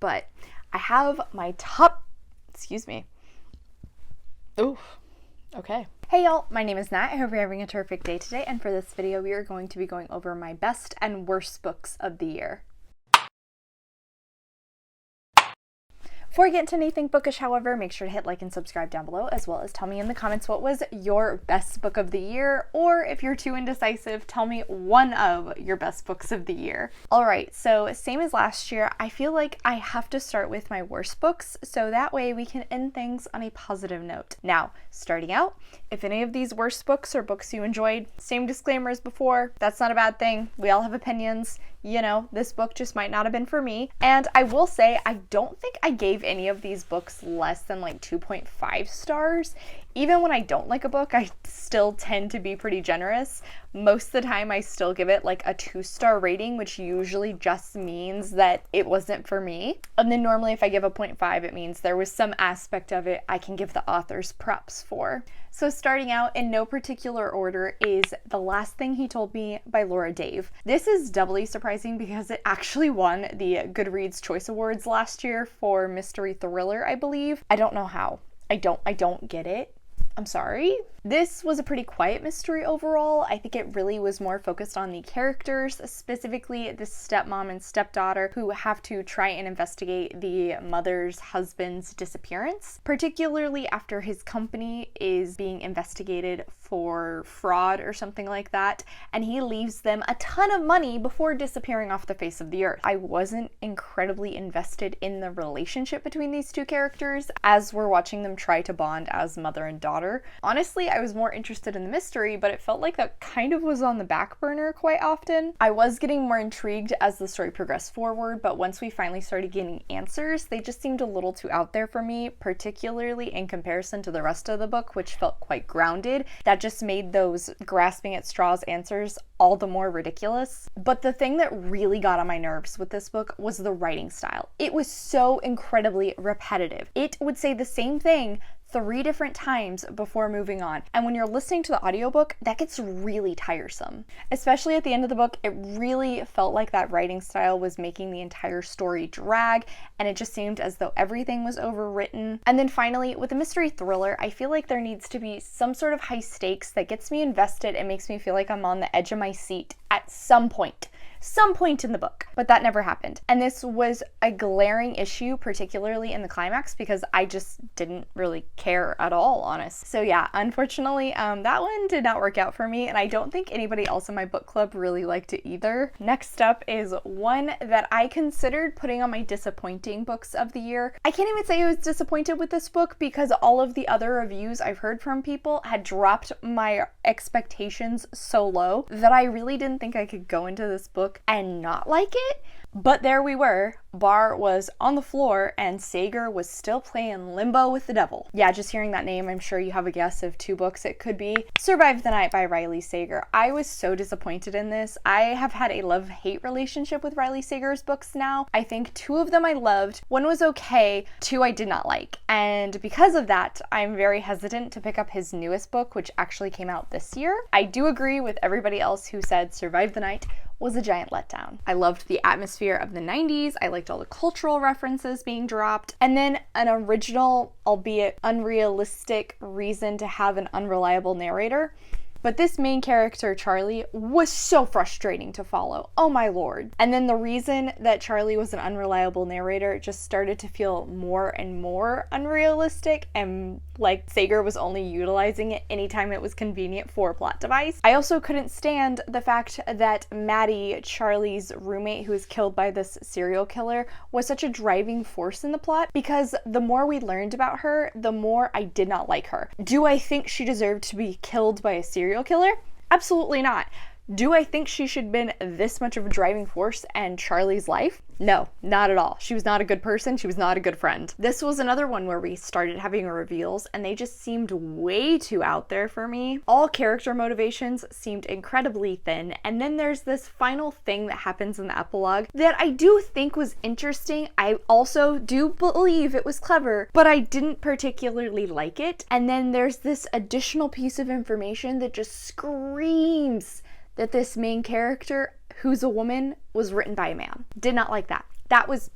but I have my top, excuse me. Ooh, okay. Hey y'all, my name is Nat. I hope you're having a terrific day today, and for this video we are going to be going over my best and worst books of the year. Before we get into anything bookish, however, make sure to hit like and subscribe down below, as well as tell me in the comments what was your best book of the year, or if you're too indecisive, tell me one of your best books of the year. Alright, so same as last year, I feel like I have to start with my worst books, so that way we can end things on a positive note. Now, starting out, if any of these worst books are books you enjoyed, same disclaimer as before, that's not a bad thing. We all have opinions. You know, this book just might not have been for me. And I will say, I don't think I gave any of these books less than like 2.5 stars. Even when I don't like a book, I still tend to be pretty generous. Most of the time, I still give it like a 2-star rating, which usually just means that it wasn't for me. And then normally if I give a 0.5, it means there was some aspect of it I can give the authors props for. So starting out in no particular order is The Last Thing He Told Me by Laura Dave. This is doubly surprising because it actually won the Goodreads Choice Awards last year for mystery thriller, I believe. I don't know how. I don't get it. I'm sorry. This was a pretty quiet mystery overall. I think it really was more focused on the characters, specifically the stepmom and stepdaughter who have to try and investigate the mother's husband's disappearance, particularly after his company is being investigated for fraud or something like that, and he leaves them a ton of money before disappearing off the face of the earth. I wasn't incredibly invested in the relationship between these two characters as we're watching them try to bond as mother and daughter. Honestly, I was more interested in the mystery, but it felt like that kind of was on the back burner quite often. I was getting more intrigued as the story progressed forward, but once we finally started getting answers, they just seemed a little too out there for me, particularly in comparison to the rest of the book, which felt quite grounded. That just made those grasping at straws answers all the more ridiculous. But the thing that really got on my nerves with this book was the writing style. It was so incredibly repetitive. It would say the same thing 3 different times before moving on. And when you're listening to the audiobook, that gets really tiresome. Especially at the end of the book, it really felt like that writing style was making the entire story drag, and it just seemed as though everything was overwritten. And then finally, with a mystery thriller, I feel like there needs to be some sort of high stakes that gets me invested and makes me feel like I'm on the edge of my seat at some point in the book, but that never happened. And this was a glaring issue, particularly in the climax, because I just didn't really care at all, honest. So yeah, unfortunately, that one did not work out for me, and I don't think anybody else in my book club really liked it either. Next up is one that I considered putting on my disappointing books of the year. I can't even say I was disappointed with this book because all of the other reviews I've heard from people had dropped my expectations so low that I really didn't think I could go into this book and not like it. But there we were. Bar was on the floor and Sager was still playing limbo with the devil. Yeah, just hearing that name, I'm sure you have a guess of 2 books it could be. Survive the Night by Riley Sager. I was so disappointed in this. I have had a love-hate relationship with Riley Sager's books now. I think 2 of them I loved. 1 was okay, 2 I did not like. And because of that, I'm very hesitant to pick up his newest book, which actually came out this year. I do agree with everybody else who said Survive the Night was a giant letdown. I loved the atmosphere of the 90s. I liked all the cultural references being dropped. And then an original, albeit unrealistic, reason to have an unreliable narrator. But this main character, Charlie, was so frustrating to follow. Oh my lord. And then the reason that Charlie was an unreliable narrator just started to feel more and more unrealistic, and like Sager was only utilizing it anytime it was convenient for a plot device. I also couldn't stand the fact that Maddie, Charlie's roommate who was killed by this serial killer, was such a driving force in the plot, because the more we learned about her, the more I did not like her. Do I think she deserved to be killed by a serial killer? Absolutely not. Do I think she should have been this much of a driving force in Charlie's life? No, not at all. She was not a good person. She was not a good friend. This was another one where we started having reveals and they just seemed way too out there for me. All character motivations seemed incredibly thin. And then there's this final thing that happens in the epilogue that I do think was interesting. I also do believe it was clever, but I didn't particularly like it. And then there's this additional piece of information that just screams that this main character, who's a woman, was written by a man. Did not like that. That was...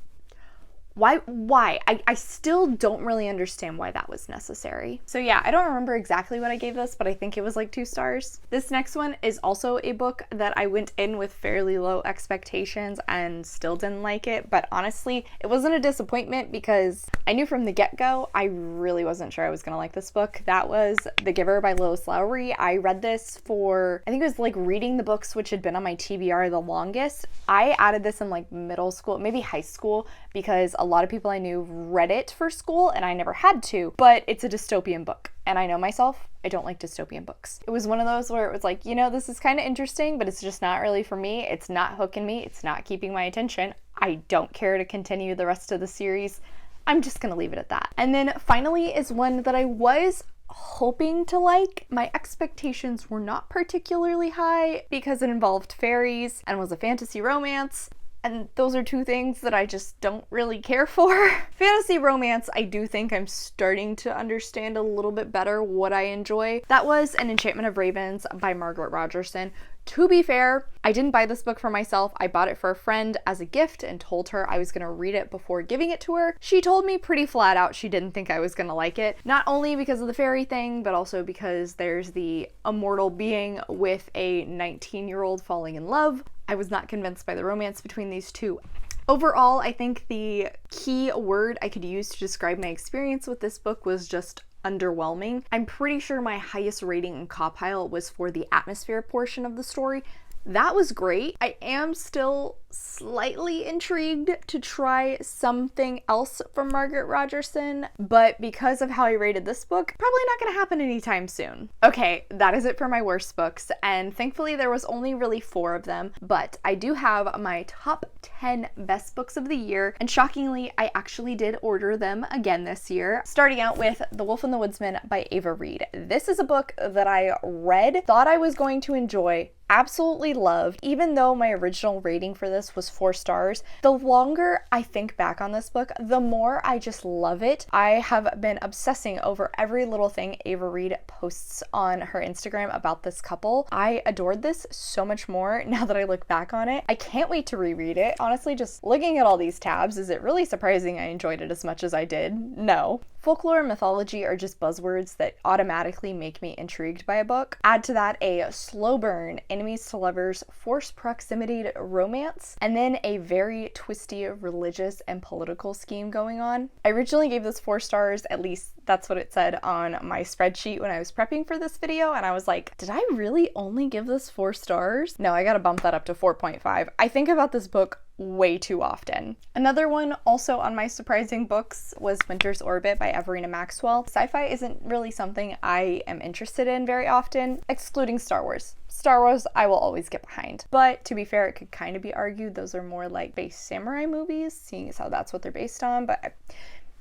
Why? I still don't really understand why that was necessary. So yeah, I don't remember exactly what I gave this, but I think it was like 2 stars. This next one is also a book that I went in with fairly low expectations and still didn't like it, but honestly, it wasn't a disappointment because I knew from the get-go I really wasn't sure I was gonna like this book. That was The Giver by Lois Lowry. I read this for, I think it was like reading the books which had been on my TBR the longest. I added this in like middle school, maybe high school, because a lot of people I knew read it for school and I never had to, but it's a dystopian book. And I know myself, I don't like dystopian books. It was one of those where it was like, you know, this is kind of interesting, but it's just not really for me. It's not hooking me. It's not keeping my attention. I don't care to continue the rest of the series. I'm just gonna leave it at that. And then finally is one that I was hoping to like. My expectations were not particularly high because it involved fairies and was a fantasy romance. And those are 2 things that I just don't really care for. Fantasy romance, I do think I'm starting to understand a little bit better what I enjoy. That was An Enchantment of Ravens by Margaret Rogerson. To be fair, I didn't buy this book for myself. I bought it for a friend as a gift and told her I was gonna read it before giving it to her. She told me pretty flat out she didn't think I was gonna like it. Not only because of the fairy thing, but also because there's the immortal being with a 19-year-old falling in love. I was not convinced by the romance between these two. Overall, I think the key word I could use to describe my experience with this book was just underwhelming. I'm pretty sure my highest rating in Compile was for the atmosphere portion of the story. That was great. I am still slightly intrigued to try something else from Margaret Rogerson, but because of how I rated this book, probably not gonna happen anytime soon. Okay, that is it for my worst books, and thankfully there was only really 4 of them, but I do have my top 10 best books of the year, and shockingly, I actually did order them again this year, starting out with The Wolf and the Woodsman by Ava Reid. This is a book that I read, thought I was going to enjoy, absolutely loved. Even though my original rating for this was 4 stars, the longer I think back on this book, the more I just love it. I have been obsessing over every little thing Ava Reid posts on her Instagram about this couple. I adored this so much more now that I look back on it. I can't wait to reread it. Honestly, just looking at all these tabs, is it really surprising I enjoyed it as much as I did? No. Folklore and mythology are just buzzwords that automatically make me intrigued by a book. Add to that a slow burn, enemies to lovers, forced proximity romance, and then a very twisty religious and political scheme going on. I originally gave this 4 stars, at least that's what it said on my spreadsheet when I was prepping for this video, and I was like, did I really only give this 4 stars? No, I gotta bump that up to 4.5. I think about this book way too often. Another one also on my surprising books was Winter's Orbit by Everina Maxwell. Sci-fi isn't really something I am interested in very often, excluding Star Wars. Star Wars I will always get behind. But to be fair, it could kind of be argued those are more like space samurai movies, seeing as how that's what they're based on, but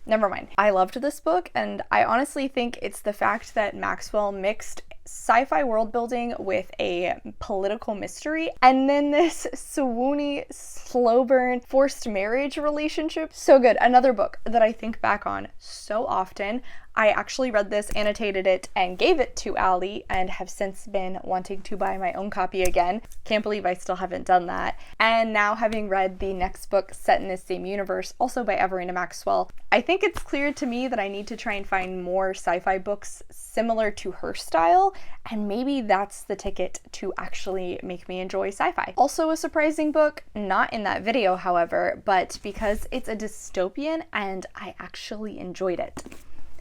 never mind. I loved this book, and I honestly think it's the fact that Maxwell mixed sci-fi world building with a political mystery, and then this swoony, slow burn, forced marriage relationship. So good. Another book that I think back on so often. I actually read this, annotated it, and gave it to Allie, and have since been wanting to buy my own copy again. Can't believe I still haven't done that. And now, having read the next book set in this same universe, also by Everina Maxwell, I think it's clear to me that I need to try and find more sci-fi books similar to her style, and maybe that's the ticket to actually make me enjoy sci-fi. Also a surprising book, not in that video however, but because it's a dystopian and I actually enjoyed it.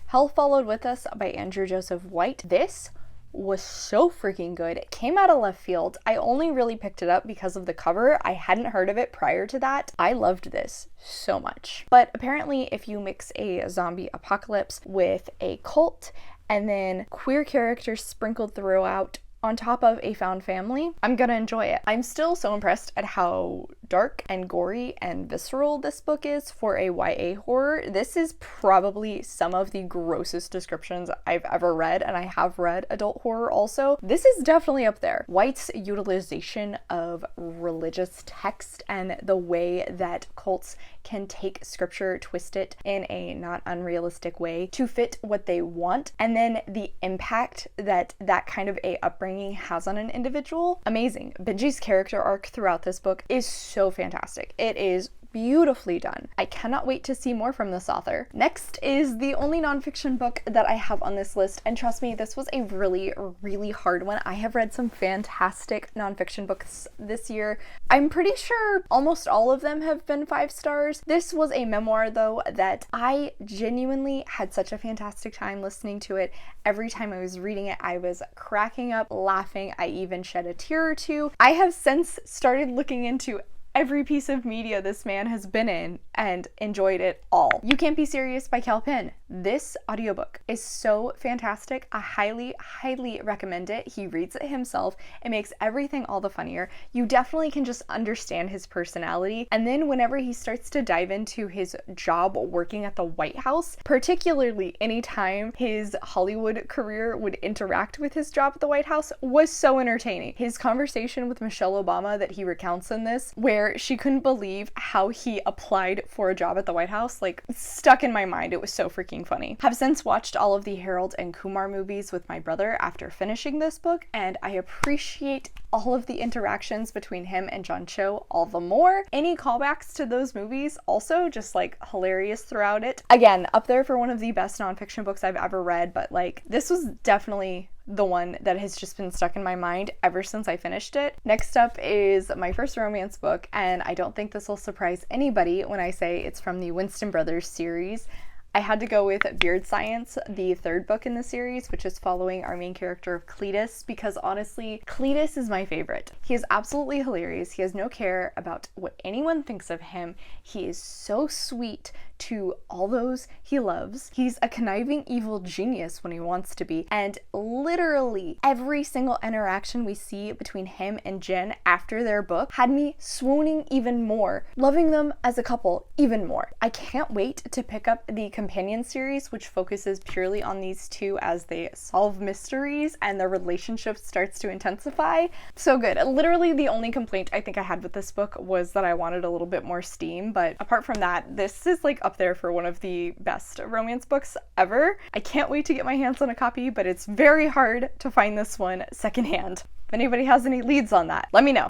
Hell Followed With Us by Andrew Joseph White. This was so freaking good. It came out of left field. I only really picked it up because of the cover. I hadn't heard of it prior to that. I loved this so much. But apparently if you mix a zombie apocalypse with a cult and then queer characters sprinkled throughout on top of a found family, I'm gonna enjoy it. I'm still so impressed at how dark and gory and visceral this book is for a YA horror. This is probably some of the grossest descriptions I've ever read, and I have read adult horror also. This is definitely up there. White's utilization of religious text and the way that cults can take scripture, twist it in a not unrealistic way to fit what they want, and then the impact that that kind of a upbringing has on an individual. Amazing. Benji's character arc throughout this book is so fantastic. It is beautifully done. I cannot wait to see more from this author. Next is the only nonfiction book that I have on this list, and trust me, this was a really, really hard one. I have read some fantastic nonfiction books this year. I'm pretty sure almost all of them have been 5 stars. This was a memoir though that I genuinely had such a fantastic time listening to it. Every time I was reading it, I was cracking up, laughing. I even shed a tear or two. I have since started looking into every piece of media this man has been in and enjoyed it all. You Can't Be Serious by Cal Penn. This audiobook is so fantastic. I highly, highly recommend it. He reads it himself. It makes everything all the funnier. You definitely can just understand his personality. And then whenever he starts to dive into his job working at the White House, particularly anytime his Hollywood career would interact with his job at the White House, was so entertaining. His conversation with Michelle Obama that he recounts in this, where she couldn't believe how he applied for a job at the White House, like, stuck in my mind. It was so freaking funny. Have since watched all of the Harold and Kumar movies with my brother after finishing this book, and I appreciate all of the interactions between him and John Cho all the more. Any callbacks to those movies also just like hilarious throughout it. Again, up there for one of the best nonfiction books I've ever read, but like this was definitely the one that has just been stuck in my mind ever since I finished it. Next up is my first romance book, and I don't think this will surprise anybody when I say it's from the Winston Brothers series. I had to go with Beard Science, the 3rd book in the series, which is following our main character of Cletus, because honestly, Cletus is my favorite. He is absolutely hilarious. He has no care about what anyone thinks of him. He is so sweet to all those he loves. He's a conniving evil genius when he wants to be, and literally every single interaction we see between him and Jen after their book had me swooning even more, loving them as a couple even more. I can't wait to pick up the companion series, which focuses purely on these two as they solve mysteries and their relationship starts to intensify. So good. Literally the only complaint I think I had with this book was that I wanted a little bit more steam, but apart from that, this is like up there for one of the best romance books ever. I can't wait to get my hands on a copy, but it's very hard to find this one secondhand. If anybody has any leads on that, let me know.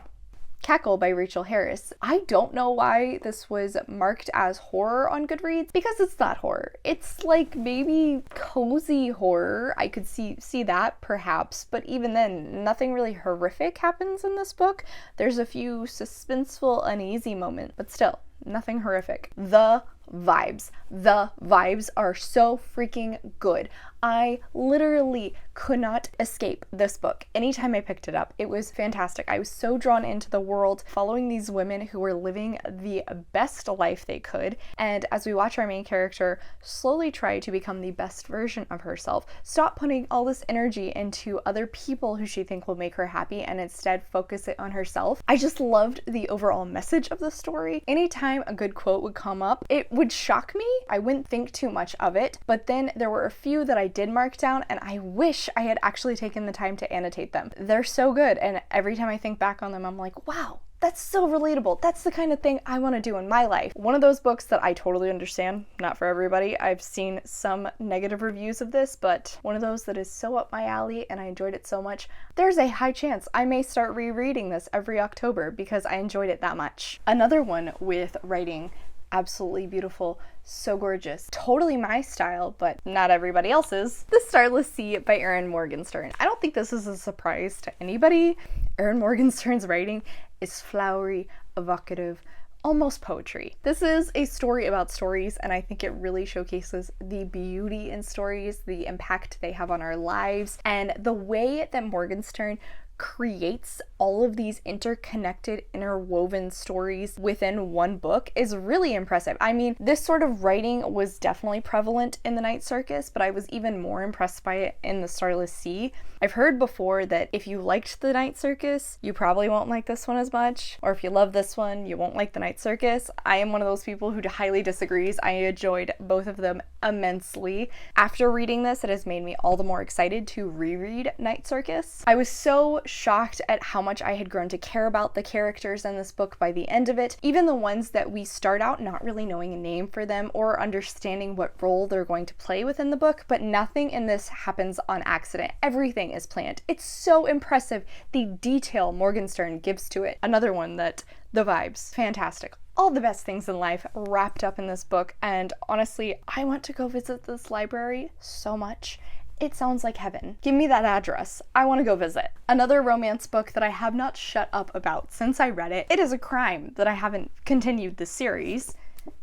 Cackle by Rachel Harris. I don't know why this was marked as horror on Goodreads, because it's not horror. It's like maybe cozy horror. I could see that perhaps, but even then, nothing really horrific happens in this book. There's a few suspenseful, uneasy moments, but still, nothing horrific. The vibes are so freaking good. I literally could not escape this book. Anytime I picked it up, it was fantastic. I was so drawn into the world, following these women who were living the best life they could. And as we watch our main character slowly try to become the best version of herself, stop putting all this energy into other people who she thinks will make her happy and instead focus it on herself. I just loved the overall message of the story. Anytime a good quote would come up, it would shock me. I wouldn't think too much of it, but then there were a few that I did mark down, and I wish I had actually taken the time to annotate them. They're so good, and every time I think back on them, I'm like, wow, that's so relatable. That's the kind of thing I want to do in my life. One of those books that I totally understand, not for everybody. I've seen some negative reviews of this, but one of those that is so up my alley and I enjoyed it so much. There's a high chance I may start rereading this every October because I enjoyed it that much. Another one with writing absolutely beautiful, so gorgeous, totally my style, but not everybody else's. The Starless Sea by Erin Morgenstern. I don't think this is a surprise to anybody. Erin Morgenstern's writing is flowery, evocative, almost poetry. This is a story about stories, and I think it really showcases the beauty in stories, the impact they have on our lives, and the way that Morgenstern creates all of these interconnected, interwoven stories within one book is really impressive. I mean, this sort of writing was definitely prevalent in the Night Circus, but I was even more impressed by it in The Starless Sea. I've heard before that if you liked the Night Circus, you probably won't like this one as much, or if you love this one, you won't like the Night Circus. I am one of those people who highly disagrees. I enjoyed both of them immensely. After reading this, it has made me all the more excited to reread Night Circus. I was so shocked at how much I had grown to care about the characters in this book by the end of it, even the ones that we start out not really knowing a name for them or understanding what role they're going to play within the book, but nothing in this happens on accident. Everything is planned. It's so impressive, the detail Morgenstern gives to it. Another one that the vibes, fantastic. all the best things in life wrapped up in this book, and honestly, I want to go visit this library so much. It sounds like heaven. Give me that address. I want to go visit. Another romance book that I have not shut up about since I read it. It is a crime that I haven't continued this series.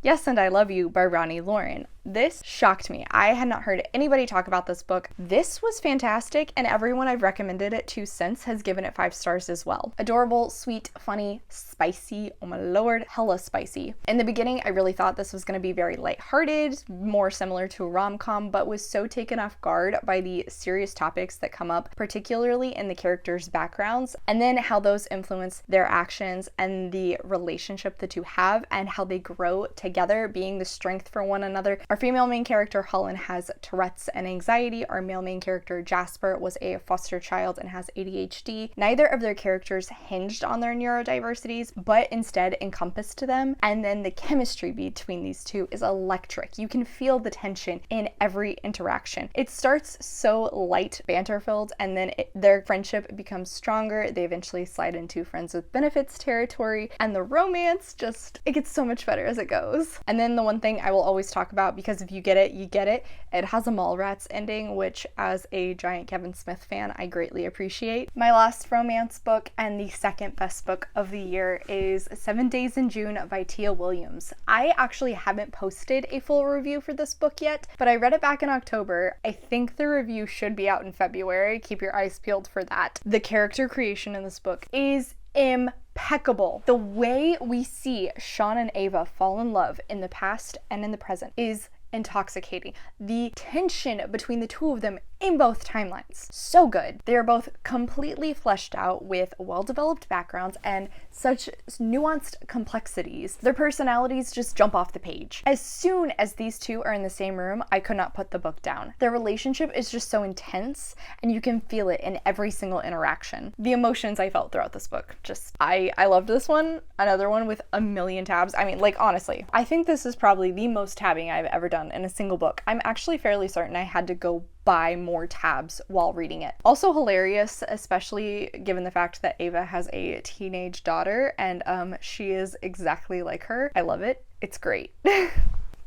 Yes, and I Love You by Ronnie Lauren. This shocked me. I had not heard anybody talk about this book. This was fantastic, and everyone I've recommended it to since has given it 5 stars as well. Adorable, sweet, funny, spicy, oh my lord, hella spicy. In the beginning, I really thought this was going to be very lighthearted, more similar to a rom-com, but was so taken off guard by the serious topics that come up, particularly in the characters' backgrounds, and then how those influence their actions and the relationship the two have and how they grow together, being the strength for one another. Our female main character, Holland, has Tourette's and anxiety. Our male main character, Jasper, was a foster child and has ADHD. Neither of their characters hinged on their neurodiversities, but instead encompassed them. And then the chemistry between these two is electric. You can feel the tension in every interaction. It starts so light, banter-filled, and then their friendship becomes stronger. They eventually slide into friends with benefits territory, and the romance just, it gets so much better as it goes. And then the one thing I will always talk about, because if you get it, you get it. It has a Mallrats ending, which as a giant Kevin Smith fan, I greatly appreciate. My last romance book and the second best book of the year is 7 Days in June by Tia Williams. I actually haven't posted a full review for this book yet, but I read it back in October. I think the review should be out in February. Keep your eyes peeled for that. The character creation in this book is impeccable. The way we see Sean and Ava fall in love in the past and in the present is intoxicating. The tension between the two of them in both timelines, so good. They are both completely fleshed out with well-developed backgrounds and such nuanced complexities. Their personalities just jump off the page. As soon as these two are in the same room, I could not put the book down. Their relationship is just so intense, and you can feel it in every single interaction. The emotions I felt throughout this book, just, I loved this one. Another one with a million tabs. I mean, like, honestly, I think this is probably the most tabbing I've ever done in a single book. I'm actually fairly certain I had to go buy more tabs while reading it. Also hilarious, especially given the fact that Ava has a teenage daughter and she is exactly like her. I love it. It's great.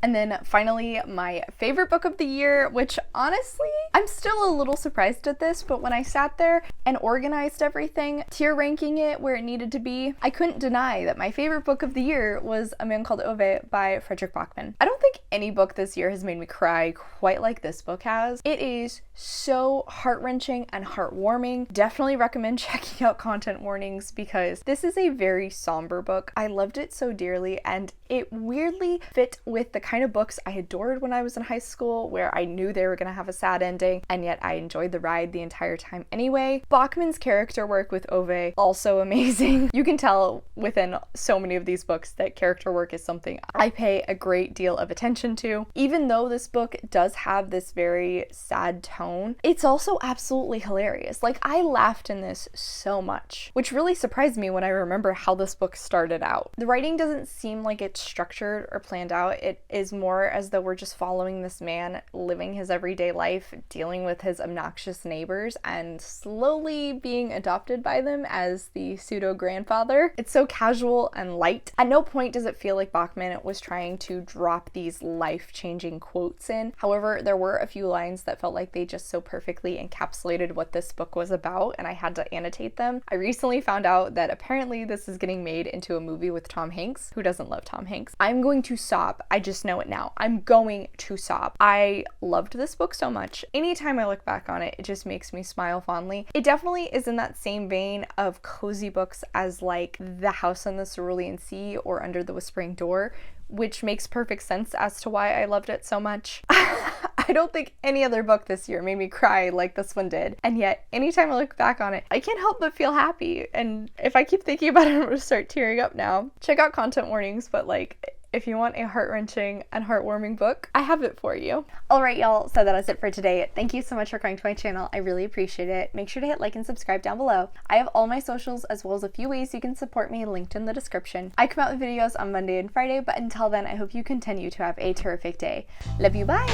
And then finally, my favorite book of the year, which honestly, I'm still a little surprised at this, but when I sat there and organized everything, tier ranking it where it needed to be, I couldn't deny that my favorite book of the year was A Man Called Ove by Frederick Bachman. I don't think any book this year has made me cry quite like this book has. It is so heart-wrenching and heartwarming. Definitely recommend checking out Content Warnings because this is a very somber book. I loved it so dearly, and it weirdly fit with the kind of books I adored when I was in high school, where I knew they were gonna have a sad ending, and yet I enjoyed the ride the entire time anyway. Bachman's character work with Ove, also amazing. You can tell within so many of these books that character work is something I pay a great deal of attention to. Even though this book does have this very sad tone, it's also absolutely hilarious. Like, I laughed in this so much, which really surprised me when I remember how this book started out. The writing doesn't seem like it's structured or planned out. It is more as though we're just following this man living his everyday life, dealing with his obnoxious neighbors, and slowly being adopted by them as the pseudo-grandfather. It's so casual and light. At no point does it feel like Bachman was trying to drop these life-changing quotes in. However, there were a few lines that felt like they just so perfectly encapsulated what this book was about, and I had to annotate them. I recently found out that apparently this is getting made into a movie with Tom Hanks. Who doesn't love Tom Hanks? I'm going to sob. I just know it now. I'm going to sob. I loved this book so much. Anytime I look back on it, it just makes me smile fondly. It definitely is in that same vein of cozy books as like The House on the Cerulean Sea or Under the Whispering Door, which makes perfect sense as to why I loved it so much. I don't think any other book this year made me cry like this one did, and yet anytime I look back on it, I can't help but feel happy, and if I keep thinking about it, I'm gonna start tearing up now. Check out Content Warnings, but like, if you want a heart-wrenching and heartwarming book, I have it for you. Alright y'all, so that is it for today. Thank you so much for coming to my channel. I really appreciate it. Make sure to hit like and subscribe down below. I have all my socials as well as a few ways you can support me linked in the description. I come out with videos on Monday and Friday, but until then, I hope you continue to have a terrific day. Love you, bye!